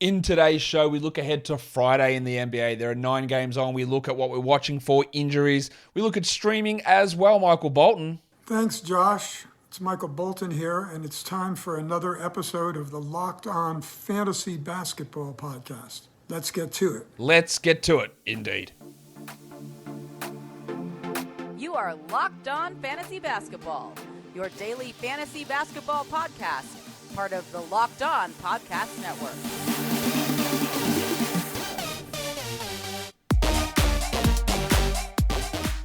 In today's show, we look ahead to Friday in the NBA. There are 9 games on. We look at what we're watching for, injuries. We look at streaming as well, Michael Bolton. Thanks, Josh. It's Michael Bolton here, and it's time for another episode of the Locked On Fantasy Basketball Podcast. Let's get to it. Let's get to it, indeed. You are Locked On Fantasy Basketball, your daily fantasy basketball podcast, part of the Locked On Podcast Network.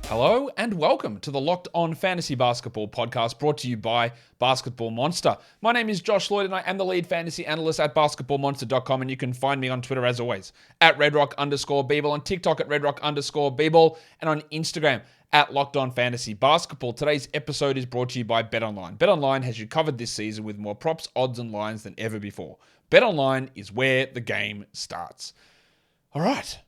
Hello and welcome to the Locked On Fantasy Basketball Podcast, brought to you by Basketball Monster. My name is Josh Lloyd and I am the lead fantasy analyst at basketballmonster.com, and you can find me on Twitter as always at redrock_bball, on TikTok at redrock_bball, and on Instagram at Locked On Fantasy Basketball. Today's episode is brought to you by BetOnline. BetOnline has you covered this season with more props, odds, and lines than ever before. BetOnline is where the game starts. All right.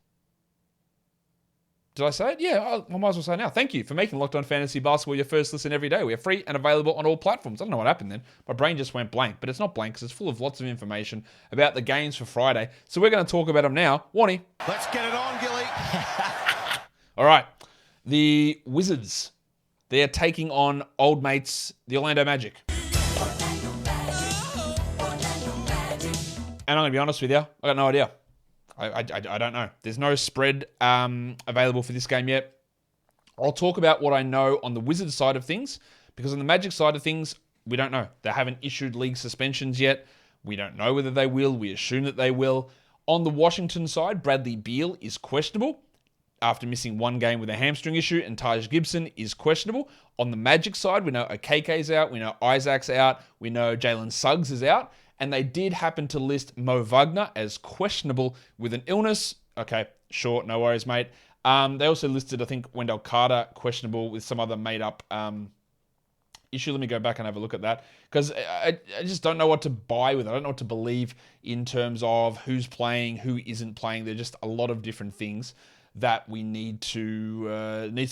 Did I say it? Yeah, I might as well say it now. Thank you for making Locked On Fantasy Basketball your first listen every day. We are free and available on all platforms. I don't know what happened then. My brain just went blank, but it's not blank because it's full of lots of information about the games for Friday. So we're going to talk about them now. Warnie. Let's get it on, Gilly. All right. The Wizards. They are taking on old mates, the Orlando Magic. And I'm going to be honest with you, I got no idea. I don't know. There's no spread available for this game yet. I'll talk about what I know on the Wizards side of things, because on the Magic side of things, we don't know. They haven't issued league suspensions yet. We don't know whether they will. We assume that they will. On the Washington side, Bradley Beal is questionable after missing one game with a hamstring issue, and Taj Gibson is questionable. On the Magic side, we know Okke's out. We know Isaac's out. We know Jalen Suggs is out. And they did happen to list Mo Wagner as questionable with an illness. Okay, sure, no worries, mate. They also listed, I think, Wendell Carter questionable with some other made-up issue. Let me go back and have a look at that, because I just don't know what to buy with it. I don't know what to believe in terms of who's playing, who isn't playing. There's just a lot of different things that we need to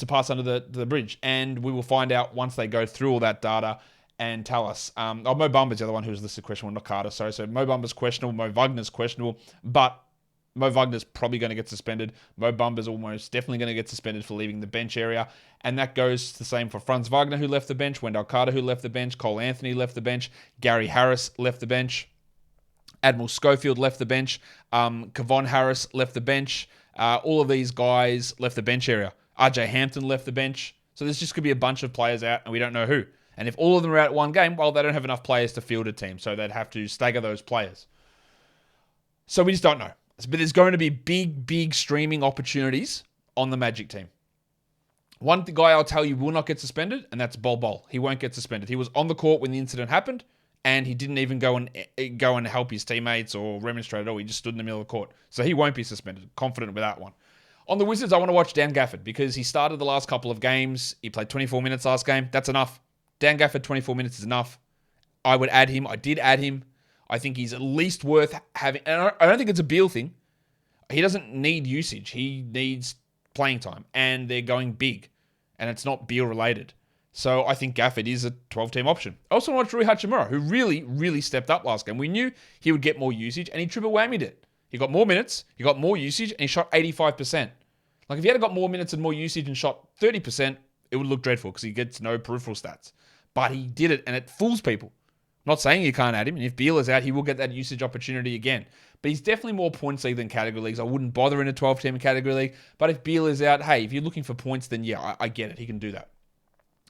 pass under the bridge. And we will find out once they go through all that data and tell us. Mo Bamba's the other one who was listed questionable, not Carter. Sorry. So Mo Bamba's questionable, Mo Wagner's questionable, but Mo Wagner's probably going to get suspended. Mo Bamba's almost definitely going to get suspended for leaving the bench area. And that goes the same for Franz Wagner, who left the bench, Wendell Carter, who left the bench, Cole Anthony left the bench, Gary Harris left the bench, Admiral Schofield left the bench, Kevon Harris left the bench. All of these guys left the bench area. RJ Hampton left the bench. So there's just going to be a bunch of players out, and we don't know who. And if all of them are out one game, well, they don't have enough players to field a team, so they'd have to stagger those players. So we just don't know. But there's going to be big streaming opportunities on the Magic team. One guy I'll tell you will not get suspended, and that's Bol Bol. He won't get suspended. He was on the court when the incident happened, and he didn't even go and help his teammates or remonstrate at all. He just stood in the middle of the court. So he won't be suspended. Confident with that one. On the Wizards, I want to watch Dan Gafford, because he started the last couple of games. He played 24 minutes last game. That's enough. Dan Gafford, 24 minutes is enough. I would add him. I did add him. I think he's at least worth having. And I don't think it's a Beal thing. He doesn't need usage. He needs playing time. And they're going big. And it's not Beal related. So I think Gafford is a 12-team option. I also want to watch Rui Hachimura, who really stepped up last game. We knew he would get more usage, and he triple whammied it. He got more minutes, he got more usage, and he shot 85%. Like, if he had got more minutes and more usage and shot 30%, it would look dreadful, because he gets no peripheral stats. But he did it, and it fools people. I'm not saying you can't add him, and if Beal is out, he will get that usage opportunity again. But he's definitely more points league than category leagues. I wouldn't bother in a 12-team category league. But if Beal is out, hey, if you're looking for points, then yeah, I get it. He can do that.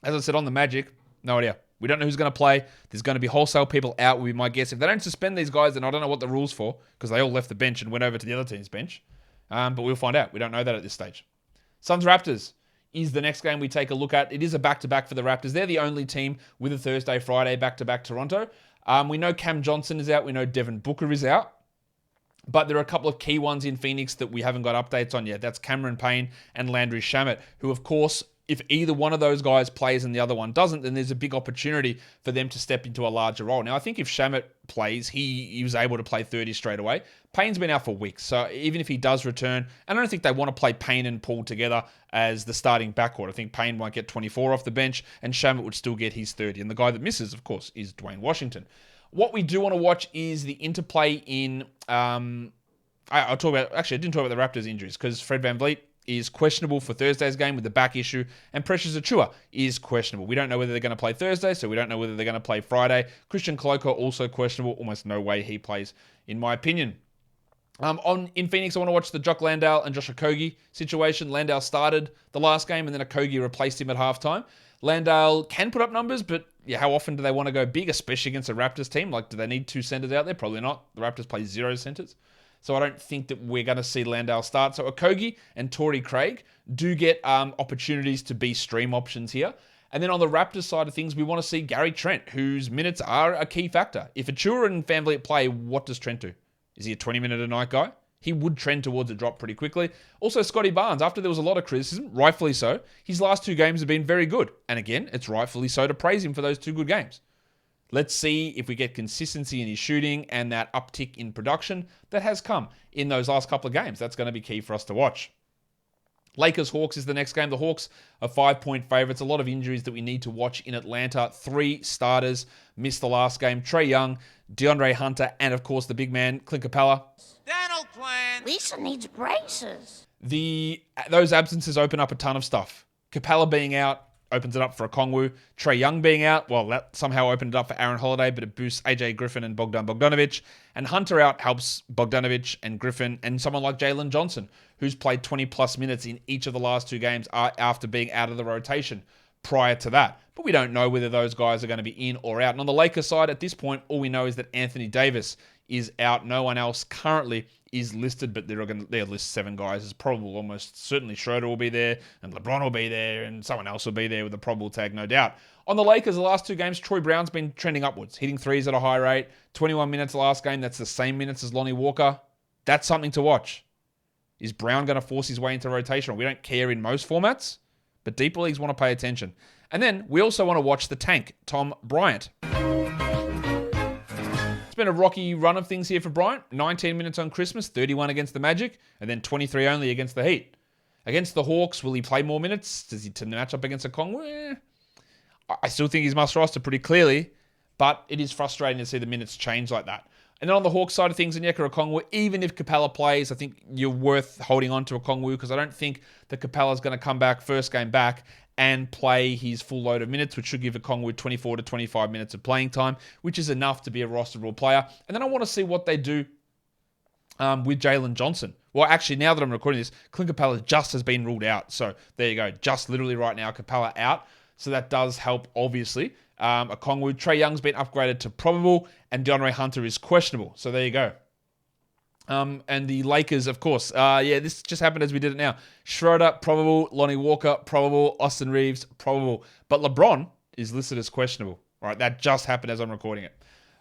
As I said, on the Magic, no idea. We don't know who's going to play. There's going to be wholesale people out, would be my guess. If they don't suspend these guys, then I don't know what the rules for, because they all left the bench and went over to the other team's bench. But we'll find out. We don't know that at this stage. Suns-Raptors is the next game we take a look at. It is a back-to-back for the Raptors. They're the only team with a Thursday-Friday back-to-back Toronto. We know Cam Johnson is out. We know Devin Booker is out. But there are a couple of key ones in Phoenix that we haven't got updates on yet. That's Cameron Payne and Landry Shamet, who, of course, if either one of those guys plays and the other one doesn't, then there's a big opportunity for them to step into a larger role. Now, I think if Shamet plays, he was able to play 30 straight away. Payne's been out for weeks, so even if he does return, I don't think they want to play Payne and Paul together as the starting backcourt. I think Payne might get 24 off the bench, and Shamet would still get his 30. And the guy that misses, of course, is Dwayne Washington. What we do want to watch is the interplay in... I didn't talk about the Raptors injuries because Fred VanVleet is questionable for Thursday's game with the back issue, and Precious Achiuwa is questionable. We don't know whether they're going to play Thursday, so we don't know whether they're going to play Friday. Christian Koloko also questionable. Almost no way he plays, in my opinion. In Phoenix, I want to watch the Jock Landale and Josh Okogie situation. Landale started the last game, and then Okogie replaced him at halftime. Landale can put up numbers, but how often do they want to go big, especially against a Raptors team? Like, do they need 2 centers out there? Probably not. The Raptors play 0 centers. So I don't think that we're going to see Landale start. So Okogie and Torrey Craig do get opportunities to be stream options here. And then on the Raptors side of things, we want to see Gary Trent, whose minutes are a key factor. If Achiuwa and VanVleet play, what does Trent do? Is he a 20-minute-a-night guy? He would trend towards a drop pretty quickly. Also, Scotty Barnes, after there was a lot of criticism, rightfully so, his last 2 games have been very good. And again, it's rightfully so to praise him for those 2 good games. Let's see if we get consistency in his shooting and that uptick in production that has come in those last couple of games. That's going to be key for us to watch. Lakers-Hawks is the next game. The Hawks are 5-point favorites. A lot of injuries that we need to watch in Atlanta. 3 starters missed the last game. Trae Young, DeAndre Hunter, and of course the big man, Clint Capella. Dental plan. Lisa needs braces. Those absences open up a ton of stuff. Capella being out opens it up for Okongwu. Trae Young being out, well, that somehow opened it up for Aaron Holiday, but it boosts AJ Griffin and Bogdan Bogdanovic. And Hunter out helps Bogdanovic and Griffin and someone like Jalen Johnson, who's played 20-plus minutes in each of the last 2 games after being out of the rotation prior to that. But we don't know whether those guys are going to be in or out. And on the Lakers side, at this point, all we know is that Anthony Davis is out. No one else currently is listed, but they'll list 7 guys. It's probable, almost certainly Schroeder will be there, and LeBron will be there, and someone else will be there with a probable tag, no doubt. On the Lakers, the last 2 games, Troy Brown's been trending upwards, hitting threes at a high rate. 21 minutes last game, that's the same minutes as Lonnie Walker. That's something to watch. Is Brown going to force his way into rotation? We don't care in most formats, but deeper leagues want to pay attention. And then we also want to watch the tank, Tom Bryant. It's been a rocky run of things here for Bryant. 19 minutes on Christmas, 31 against the Magic, and then 23 only against the Heat. Against the Hawks, will he play more minutes? Does he match up against Okongwu? I still think he's must roster pretty clearly, but it is frustrating to see the minutes change like that. And then on the Hawks side of things, Onyeka Okongwu, even if Capella plays, I think you're worth holding on to Okongwu because I don't think that Capella's going to come back first game back and play his full load of minutes, which should give Okongwu 24 to 25 minutes of playing time, which is enough to be a rosterable player. And then I want to see what they do with Jalen Johnson. Well, actually, now that I'm recording this, Clint Capella just has been ruled out. So there you go. Just literally right now, Capella out. So that does help, obviously. Okongwu, Trae Young's been upgraded to probable, and DeAndre Hunter is questionable. So there you go. And the Lakers, of course. This just happened as we did it now. Schroeder, probable. Lonnie Walker, probable. Austin Reeves, probable. But LeBron is listed as questionable. All right, that just happened as I'm recording it.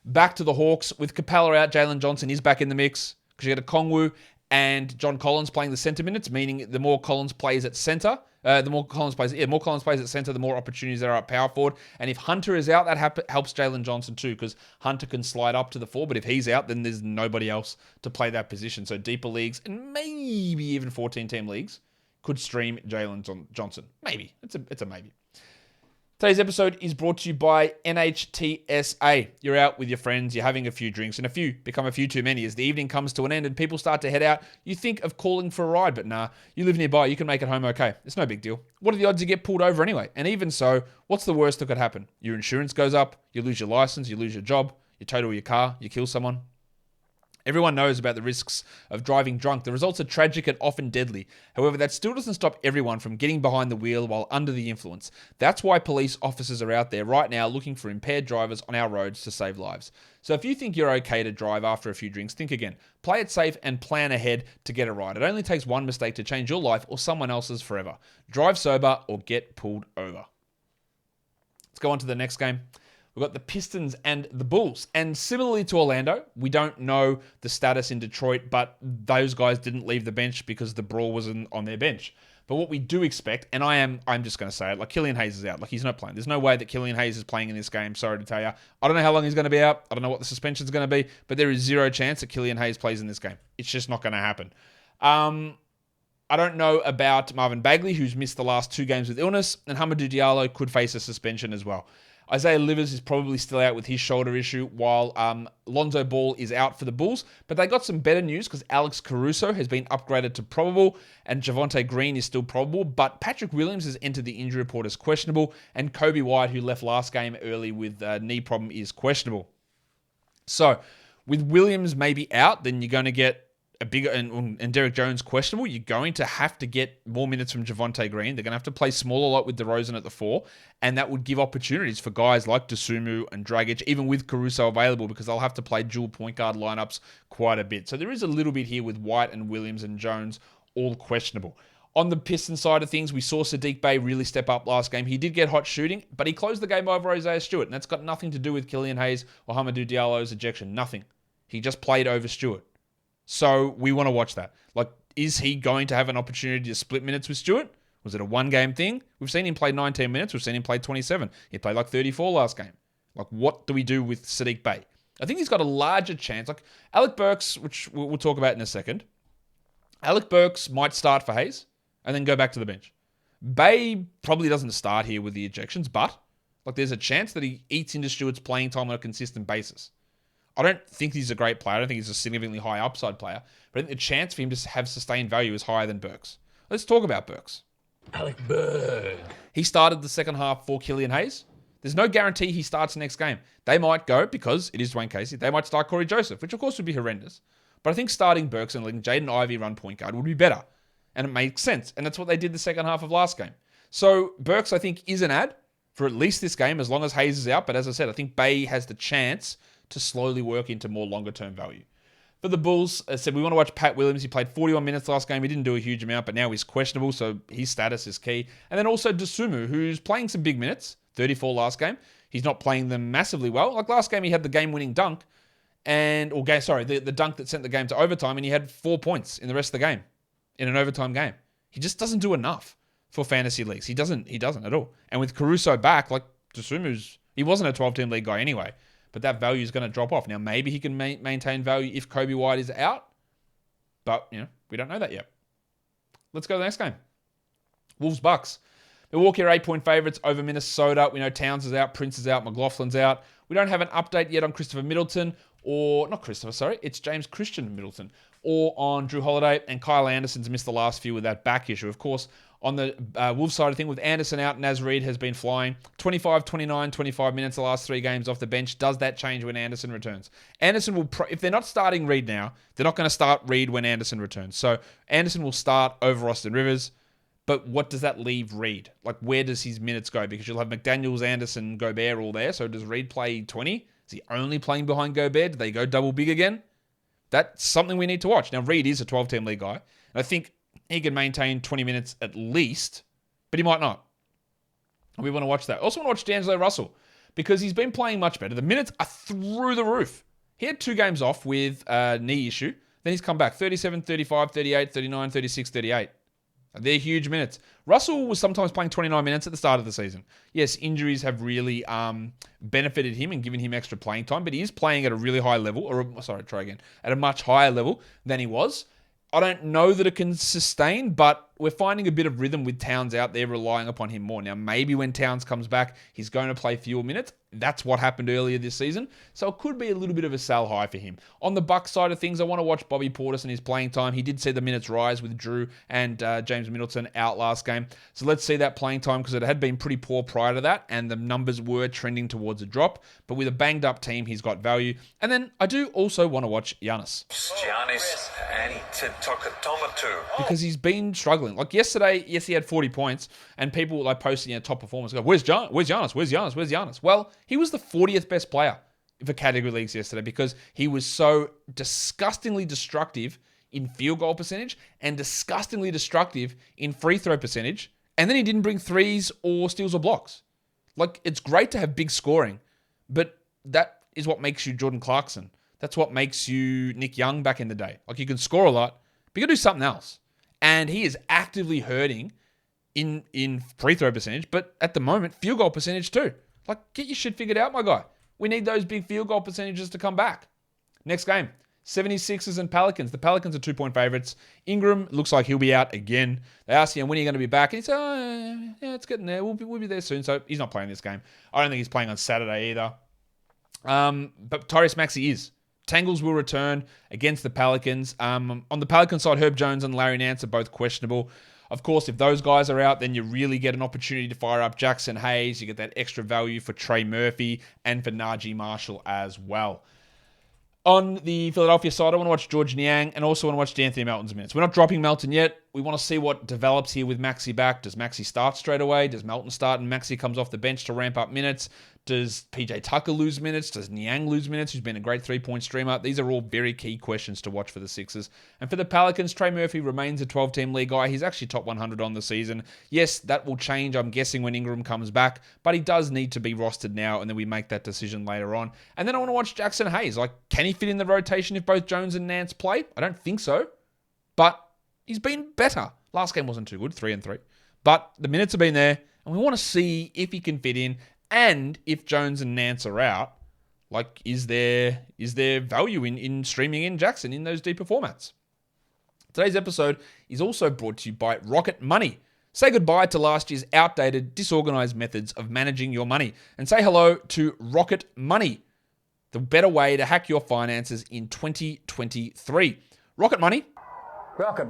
Back to the Hawks. With Capella out, Jalen Johnson is back in the mix because you got Okongwu and John Collins playing the center minutes, meaning the more Collins plays at center, more Collins plays at center, the more opportunities there are at power forward. And if Hunter is out, that helps Jalen Johnson too, because Hunter can slide up to the 4, but if he's out, then there's nobody else to play that position. So deeper leagues and maybe even 14-team leagues could stream Jalen Johnson. Maybe. It's a maybe. Today's episode is brought to you by NHTSA. You're out with your friends, you're having a few drinks, and a few become a few too many. As the evening comes to an end and people start to head out, you think of calling for a ride, but nah, you live nearby, you can make it home okay. It's no big deal. What are the odds you get pulled over anyway? And even so, what's the worst that could happen? Your insurance goes up, you lose your license, you lose your job, you total your car, you kill someone. Everyone knows about the risks of driving drunk. The results are tragic and often deadly. However, that still doesn't stop everyone from getting behind the wheel while under the influence. That's why police officers are out there right now looking for impaired drivers on our roads to save lives. So if you think you're okay to drive after a few drinks, think again. Play it safe and plan ahead to get it right. It only takes one mistake to change your life or someone else's forever. Drive sober or get pulled over. Let's go on to the next game. We've got the Pistons and the Bulls. And similarly to Orlando, we don't know the status in Detroit, but those guys didn't leave the bench because the brawl wasn't on their bench. But what we do expect, and I'm just going to say it, like Killian Hayes is out. Like he's not playing. There's no way that Killian Hayes is playing in this game. Sorry to tell you. I don't know how long he's going to be out. I don't know what the suspension's going to be, but there is zero chance that Killian Hayes plays in this game. It's just not going to happen. I don't know about Marvin Bagley, who's missed the last 2 games with illness, and Hamidou Diallo could face a suspension as well. Isaiah Livers is probably still out with his shoulder issue, while Lonzo Ball is out for the Bulls. But they got some better news because Alex Caruso has been upgraded to probable, and Javonte Green is still probable. But Patrick Williams has entered the injury report as questionable, and Kobe White, who left last game early with a knee problem, is questionable. So with Williams maybe out, then you're going to get a bigger, and Derek Jones questionable, you're going to have to get more minutes from Javonte Green. They're going to have to play smaller lot with DeRozan at the 4, and that would give opportunities for guys like Dosunmu and Dragic, even with Caruso available, because they'll have to play dual point guard lineups quite a bit. So there is a little bit here with White and Williams and Jones all questionable. On the Pistons side of things, we saw Saddiq Bey really step up last game. He did get hot shooting, but he closed the game over Isaiah Stewart, and that's got nothing to do with Killian Hayes or Hamidou Diallo's ejection. Nothing. He just played over Stewart. So we want to watch that. Like, is he going to have an opportunity to split minutes with Stewart? Was it a one-game thing? We've seen him play 19 minutes. We've seen him play 27. He played like 34 last game. Like, what do we do with Saddiq Bey? I think he's got a larger chance. Like, Alec Burks, which we'll talk about in a second. Alec Burks might start for Hayes and then go back to the bench. Bey probably doesn't start here with the ejections, but like, there's a chance that he eats into Stewart's playing time on a consistent basis. I don't think he's a great player. I don't think he's a significantly high upside player. But I think the chance for him to have sustained value is higher than Burks. Let's talk about Burks. Alec Burks. He started the second half for Killian Hayes. There's no guarantee he starts the next game. They might go, because it is Dwayne Casey, they might start Corey Joseph, which of course would be horrendous. But I think starting Burks and letting Jaden Ivey run point guard would be better. And it makes sense. And that's what they did the second half of last game. So Burks, I think, is an ad for at least this game, as long as Hayes is out. But as I said, I think Bey has the chance to slowly work into more longer-term value. For the Bulls, as I said, we want to watch Pat Williams. He played 41 minutes last game. He didn't do a huge amount, but now he's questionable, so his status is key. And then also Dosunmu, who's playing some big minutes, 34 last game. He's not playing them massively well. Like last game, he had the game-winning dunk, the dunk that sent the game to overtime, and he had 4 points in the rest of the game, in an overtime game. He just doesn't do enough for fantasy leagues. He doesn't at all. And with Caruso back, like Dosunmu's, he wasn't a 12-team league guy anyway. But that value is going to drop off. Now, maybe he can maintain value if Kobe White is out. But, we don't know that yet. Let's go to the next game. Wolves-Bucks. Milwaukee are 8-point favorites over Minnesota. We know Towns is out, Prince is out, McLaughlin's out. We don't have an update yet on Christopher Middleton. It's James Christian Middleton. Or on Drew Holiday. And Kyle Anderson's missed the last few with that back issue. Of course, on the Wolves side of thing, with Anderson out, Naz Reid has been flying. 25, 29, 25 minutes the last 3 games off the bench. Does that change when Anderson returns? Anderson will, if they're not starting Reid now, they're not going to start Reid when Anderson returns. So Anderson will start over Austin Rivers. But what does that leave Reid? Like, where does his minutes go? Because you'll have McDaniels, Anderson, Gobert all there. So does Reid play 20? Is he only playing behind Gobert? Do they go double big again? That's something we need to watch. Now, Reid is a 12-team league guy. And I think he can maintain 20 minutes at least, but he might not. And we want to watch that. Also want to watch D'Angelo Russell because he's been playing much better. The minutes are through the roof. He had 2 games off with a knee issue. Then he's come back 37, 35, 38, 39, 36, 38. They're huge minutes. Russell was sometimes playing 29 minutes at the start of the season. Yes, injuries have really benefited him and given him extra playing time, but he is playing at a really high level, at a much higher level than he was. I don't know that it can sustain, but we're finding a bit of rhythm with Towns out there, relying upon him more. Now, maybe when Towns comes back, he's going to play fewer minutes. That's what happened earlier this season. So it could be a little bit of a sell high for him. On the Bucks side of things, I want to watch Bobby Portis and his playing time. He did see the minutes rise with Drew and James Middleton out last game. So let's see that playing time because it had been pretty poor prior to that and the numbers were trending towards a drop. But with a banged up team, he's got value. And then I do also want to watch Giannis. Because he's been struggling. Like yesterday, yes, he had 40 points and people like posting top performance go, Where's Giannis? Well, he was the 40th best player for category leagues yesterday because he was so disgustingly destructive in field goal percentage and disgustingly destructive in free throw percentage. And then he didn't bring threes or steals or blocks. Like, it's great to have big scoring, but that is what makes you Jordan Clarkson. That's what makes you Nick Young back in the day. Like, you can score a lot, but you can do something else. And he is actively hurting in free throw percentage, but at the moment, field goal percentage too. Like, get your shit figured out, my guy. We need those big field goal percentages to come back. Next game, 76ers and Pelicans. The Pelicans are 2-point favorites. Ingram looks like he'll be out again. They ask him when are you going to be back, and he said, "Oh, yeah, it's getting there. We'll be there soon." So he's not playing this game. I don't think he's playing on Saturday either. But Tyrese Maxey is. Tangles will return against the Pelicans. On the Pelican side, Herb Jones and Larry Nance are both questionable. Of course, if those guys are out, then you really get an opportunity to fire up Jackson Hayes. You get that extra value for Trey Murphy and for Najee Marshall as well. On the Philadelphia side, I want to watch George Niang and also want to watch D'Anthony Melton's minutes. We're not dropping Melton yet. We want to see what develops here with Maxey back. Does Maxey start straight away? Does Melton start and Maxey comes off the bench to ramp up minutes? Does PJ Tucker lose minutes? Does Niang lose minutes, who's been a great three-point streamer? These are all very key questions to watch for the Sixers. And for the Pelicans, Trey Murphy remains a 12-team league guy. He's actually top 100 on the season. Yes, that will change, I'm guessing, when Ingram comes back, but he does need to be rostered now, and then we make that decision later on. And then I want to watch Jackson Hayes. Like, can he fit in the rotation if both Jones and Nance play? I don't think so, but he's been better. Last game wasn't too good, 3-3. But the minutes have been there, and we want to see if he can fit in. And if Jones and Nance are out, like, is there value in streaming in Jackson in those deeper formats? Today's episode is also brought to you by Rocket Money. Say goodbye to last year's outdated, disorganized methods of managing your money and say hello to Rocket Money, the better way to hack your finances in 2023. Rocket Money. Rocket,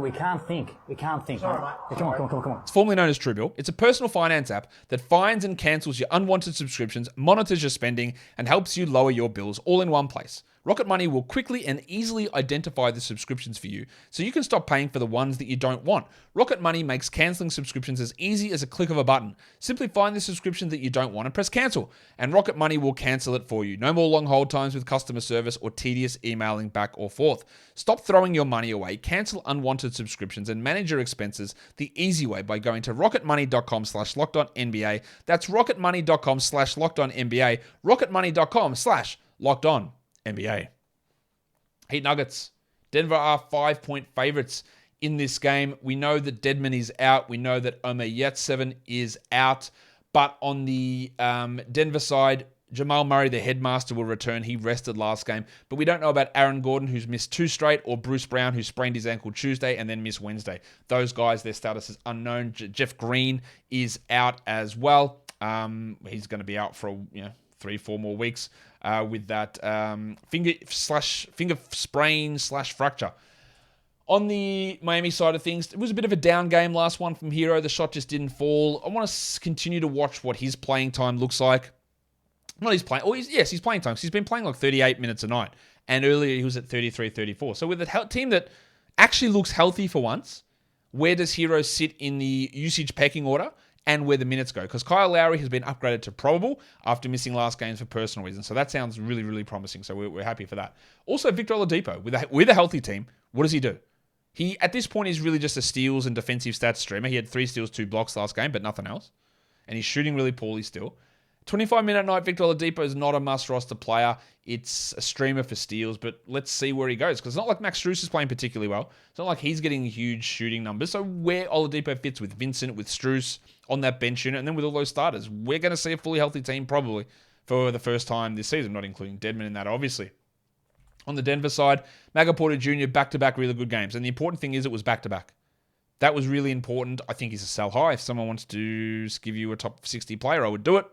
we can't think. Sorry, mate. Come on. It's formerly known as Truebill. It's a personal finance app that finds and cancels your unwanted subscriptions, monitors your spending, and helps you lower your bills all in one place. Rocket Money will quickly and easily identify the subscriptions for you so you can stop paying for the ones that you don't want. Rocket Money makes canceling subscriptions as easy as a click of a button. Simply find the subscription that you don't want and press cancel, and Rocket Money will cancel it for you. No more long hold times with customer service or tedious emailing back or forth. Stop throwing your money away, cancel unwanted subscriptions, and manage your expenses the easy way by going to rocketmoney.com/lockedonnba. That's rocketmoney.com/lockedonnba. rocketmoney.com/lockedonnba. NBA. Heat Nuggets. Denver are 5-point favorites in this game. We know that Dedmon is out. We know that Omer Yurtseven is out. But on the Denver side, Jamal Murray, the headmaster, will return. He rested last game. But we don't know about Aaron Gordon, who's missed 2 straight, or Bruce Brown, who sprained his ankle Tuesday and then missed Wednesday. Those guys, their status is unknown. Jeff Green is out as well. He's going to be out for 3-4 more weeks with that finger sprain / fracture. On the Miami side of things, it was a bit of a down game, last one from Hero. The shot just didn't fall. I want to continue to watch what his playing time looks like. Not his playing. He's playing time. He's been playing like 38 minutes a night. And earlier he was at 33, 34. So with a team that actually looks healthy for once, where does Hero sit in the usage pecking order? And where the minutes go. Because Kyle Lowry has been upgraded to probable after missing last games for personal reasons. So that sounds really, really promising. So we're happy for that. Also, Victor Oladipo, with a healthy team, what does he do? He, at this point, is really just a steals and defensive stats streamer. He had 3 steals, 2 blocks last game, but nothing else. And he's shooting really poorly still. 25-minute night, Victor Oladipo is not a must-roster player. It's a streamer for steals, but let's see where he goes. Because it's not like Max Strus is playing particularly well. It's not like he's getting huge shooting numbers. So where Oladipo fits with Vincent, with Strus on that bench unit, and then with all those starters, we're going to see a fully healthy team probably for the first time this season, not including Dedmon in that, obviously. On the Denver side, Maga Porter Jr., back-to-back really good games. And the important thing is it was back-to-back. That was really important. I think he's a sell high. If someone wants to give you a top 60 player, I would do it.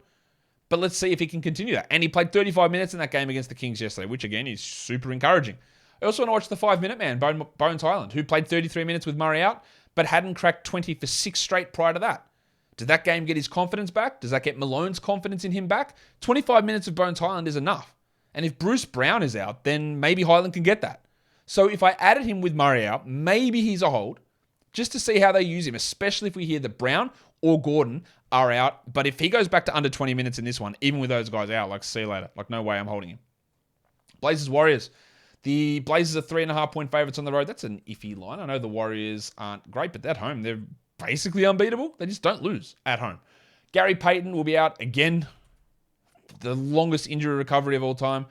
But let's see if he can continue that. And he played 35 minutes in that game against the Kings yesterday, which, again, is super encouraging. I also want to watch the 5-minute man, Bones Highland, who played 33 minutes with Murray out, but hadn't cracked 20 for 6 straight prior to that. Did that game get his confidence back? Does that get Malone's confidence in him back? 25 minutes of Bones Highland is enough. And if Bruce Brown is out, then maybe Highland can get that. So if I added him with Murray out, maybe he's a hold, just to see how they use him, especially if we hear that Brown or Gordon are out. But if he goes back to under 20 minutes in this one, even with those guys out, like, see you later. Like, no way I'm holding him. Blazers Warriors. The Blazers are 3.5-point favorites on the road. That's an iffy line. I know the Warriors aren't great, but at home, they're basically unbeatable. They just don't lose at home. Gary Payton will be out again. The longest injury recovery of all time.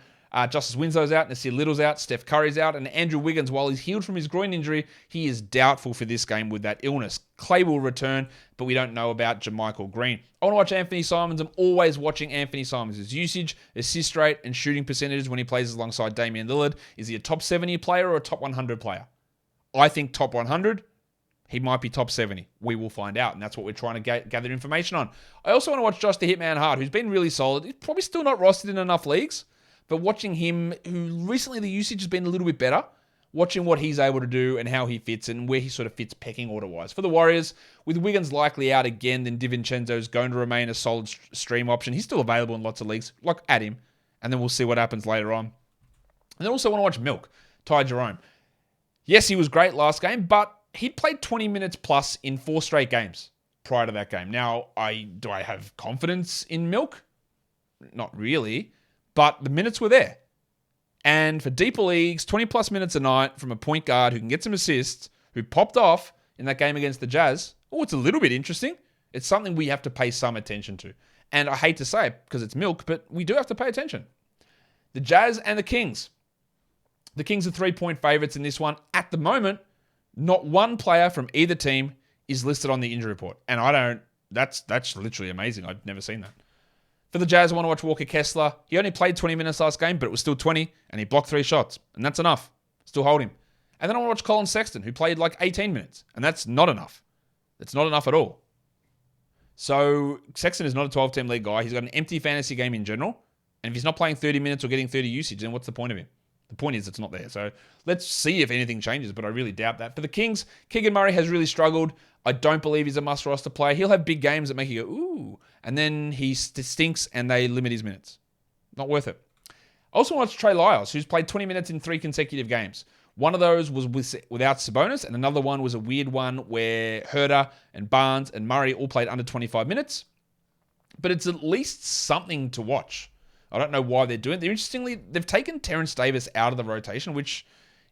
Justice Winslow's out, Nasir Little's out, Steph Curry's out, and Andrew Wiggins, while he's healed from his groin injury, he is doubtful for this game with that illness. Clay will return, but we don't know about JaMychal Green. I want to watch Anthony Simons. I'm always watching Anthony Simons. His usage, assist rate, and shooting percentages when he plays alongside Damian Lillard. Is he a top 70 player or a top 100 player? I think top 100. He might be top 70. We will find out, and that's what we're trying to gather information on. I also want to watch Josh the Hitman Hart, who's been really solid. He's probably still not rostered in enough leagues, but watching him, who recently the usage has been a little bit better, watching what he's able to do and how he fits and where he sort of fits pecking order-wise. For the Warriors, with Wiggins likely out again, then DiVincenzo's going to remain a solid stream option. He's still available in lots of leagues. Like, add him, and then we'll see what happens later on. And then also want to watch Milk, Ty Jerome. Yes, he was great last game, but he played 20 minutes plus in 4 straight games prior to that game. Now, do I have confidence in Milk? Not really, but the minutes were there. And for deeper leagues, 20 plus minutes a night from a point guard who can get some assists, who popped off in that game against the Jazz, it's a little bit interesting. It's something we have to pay some attention to. And I hate to say it because it's Milk, but we do have to pay attention. The Jazz and the Kings. The Kings are 3-point favorites in this one. At the moment, not one player from either team is listed on the injury report. And that's literally amazing. I've never seen that. For the Jazz, I want to watch Walker Kessler. He only played 20 minutes last game, but it was still 20, and he blocked 3 shots. And that's enough. Still hold him. And then I want to watch Colin Sexton, who played like 18 minutes. And that's not enough. It's not enough at all. So Sexton is not a 12-team league guy. He's got an empty fantasy game in general. And if he's not playing 30 minutes or getting 30 usage, then what's the point of him? The point is it's not there. So let's see if anything changes, but I really doubt that. For the Kings, Keegan Murray has really struggled. I don't believe he's a must-roster player. He'll have big games that make you go, ooh, and then he stinks and they limit his minutes. Not worth it. I also want to watch Trey Lyles, who's played 20 minutes in 3 consecutive games. One of those was without Sabonis, and another one was a weird one where Herter and Barnes and Murray all played under 25 minutes. But it's at least something to watch. I don't know why they're doing it. Interestingly, they've taken Terrence Davis out of the rotation, which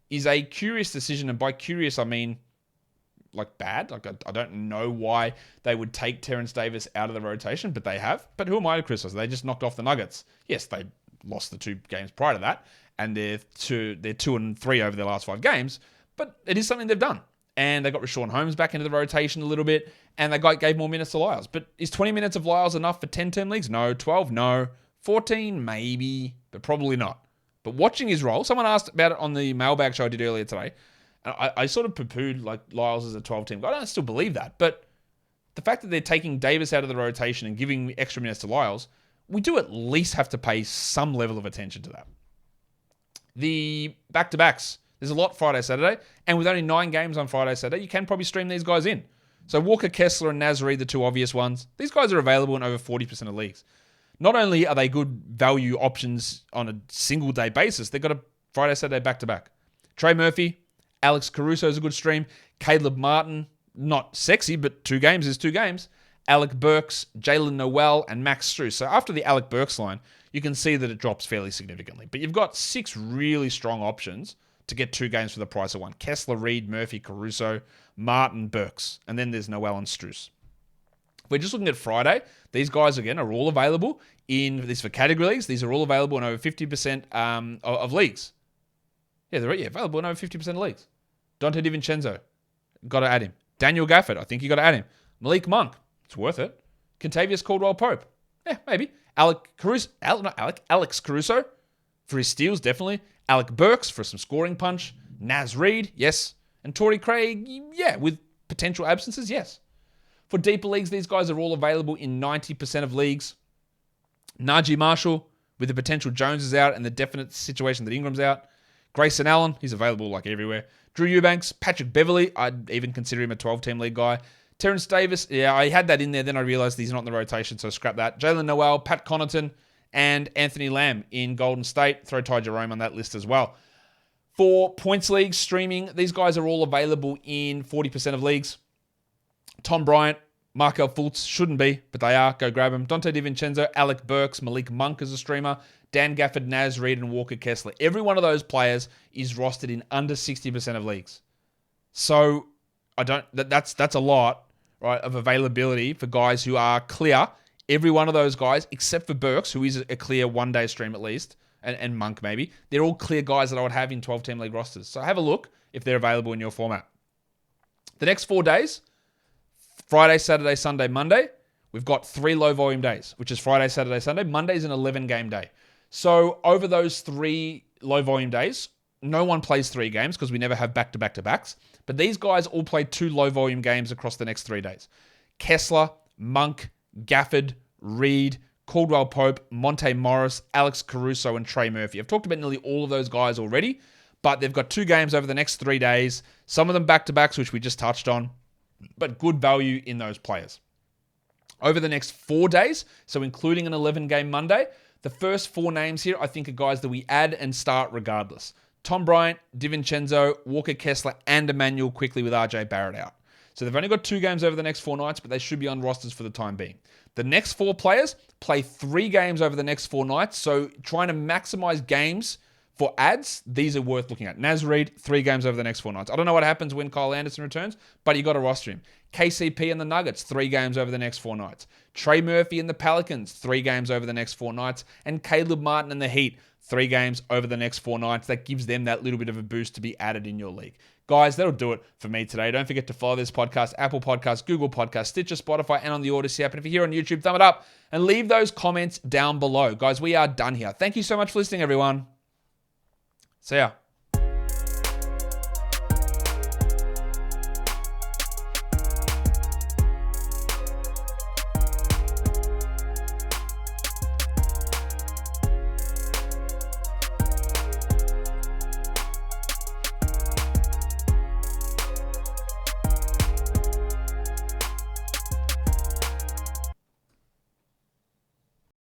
is a curious decision. And by curious, I mean, like, bad. Like, I don't know why they would take Terrence Davis out of the rotation, but they have. But who am I to criticize? They just knocked off the Nuggets. Yes, they lost the 2 games prior to that, and they're 2-3 over their last 5 games. But it is something they've done. And they got Rashawn Holmes back into the rotation a little bit, and they gave more minutes to Lyles. But is 20 minutes of Lyles enough for 10-term leagues? No. 12? No. 14, maybe, but probably not. But watching his role, someone asked about it on the mailbag show I did earlier today, and I sort of poo-pooed like Lyles as a 12-team guy. I don't still believe that, but the fact that they're taking Davis out of the rotation and giving extra minutes to Lyles, we do at least have to pay some level of attention to that. The back-to-backs, there's a lot Friday, Saturday, and with only 9 games on Friday, Saturday, you can probably stream these guys in. So Walker Kessler and Naz Reid, the 2 obvious ones, these guys are available in over 40% of leagues. Not only are they good value options on a single day basis, they've got a Friday, Saturday back-to-back. Trey Murphy, Alex Caruso is a good stream. Caleb Martin, not sexy, but 2 games is 2 games. Alec Burks, Jalen Noel, and Max Strus. So after the Alec Burks line, you can see that it drops fairly significantly. But you've got 6 really strong options to get 2 games for the price of 1. Kessler, Reid, Murphy, Caruso, Martin, Burks. And then there's Noel and Strus. If we're just looking at Friday, these guys, again, are all available in this for category leagues. These are all available in over 50% of leagues. Yeah, they're available in over 50% of leagues. Dante DiVincenzo, got to add him. Daniel Gafford, I think you got to add him. Malik Monk, it's worth it. Kentavious Caldwell-Pope, yeah, maybe. Alex Caruso for his steals, definitely. Alec Burks for some scoring punch. Naz Reid, yes. And Torrey Craig, yeah, with potential absences, yes. For deeper leagues, these guys are all available in 90% of leagues. Najee Marshall, with the potential Jones is out and the definite situation that Ingram's out. Grayson Allen, he's available like everywhere. Drew Eubanks, Patrick Beverley, I'd even consider him a 12-team league guy. Terrence Davis, yeah, I had that in there, then I realized he's not in the rotation, so scrap that. Jalen Noel, Pat Connaughton, and Anthony Lamb in Golden State. Throw Ty Jerome on that list as well. For points leagues, streaming, these guys are all available in 40% of leagues. Tom Bryant, Markel Fultz, shouldn't be, but they are. Go grab them. Dante DiVincenzo, Alec Burks, Malik Monk as a streamer, Dan Gafford, Naz Reid, and Walker Kessler. Every one of those players is rostered in under 60% of leagues. So that's a lot, right, of availability for guys who are clear. Every one of those guys, except for Burks, who is a clear one-day stream at least, and Monk maybe. They're all clear guys that I would have in 12-team league rosters. So have a look if they're available in your format. The next 4 days, Friday, Saturday, Sunday, Monday, we've got 3 low-volume days, which is Friday, Saturday, Sunday. Monday's an 11-game day. So over those 3 low-volume days, no one plays 3 games because we never have back-to-back-to-backs. But these guys all play 2 low-volume games across the next 3 days. Kessler, Monk, Gafford, Reed, Caldwell Pope, Monte Morris, Alex Caruso, and Trey Murphy. I've talked about nearly all of those guys already, but they've got 2 games over the next 3 days. Some of them back-to-backs, which we just touched on, but good value in those players. Over the next 4 days, so including an 11-game Monday, the first 4 names here I think are guys that we add and start regardless. Tom Bryant, DiVincenzo, Walker Kessler, and Emmanuel Quickly with RJ Barrett out. So they've only got 2 games over the next 4 nights, but they should be on rosters for the time being. The next 4 players play 3 games over the next 4 nights, so trying to maximize games for ads, these are worth looking at. Naz Reid, 3 games over the next 4 nights. I don't know what happens when Kyle Anderson returns, but you got to roster him. KCP and the Nuggets, 3 games over the next 4 nights. Trey Murphy and the Pelicans, 3 games over the next 4 nights. And Caleb Martin and the Heat, 3 games over the next 4 nights. That gives them that little bit of a boost to be added in your league. Guys, that'll do it for me today. Don't forget to follow this podcast, Apple Podcasts, Google Podcasts, Stitcher, Spotify, and on the Odyssey app. And if you're here on YouTube, thumb it up and leave those comments down below. Guys, we are done here. Thank you so much for listening, everyone. See ya.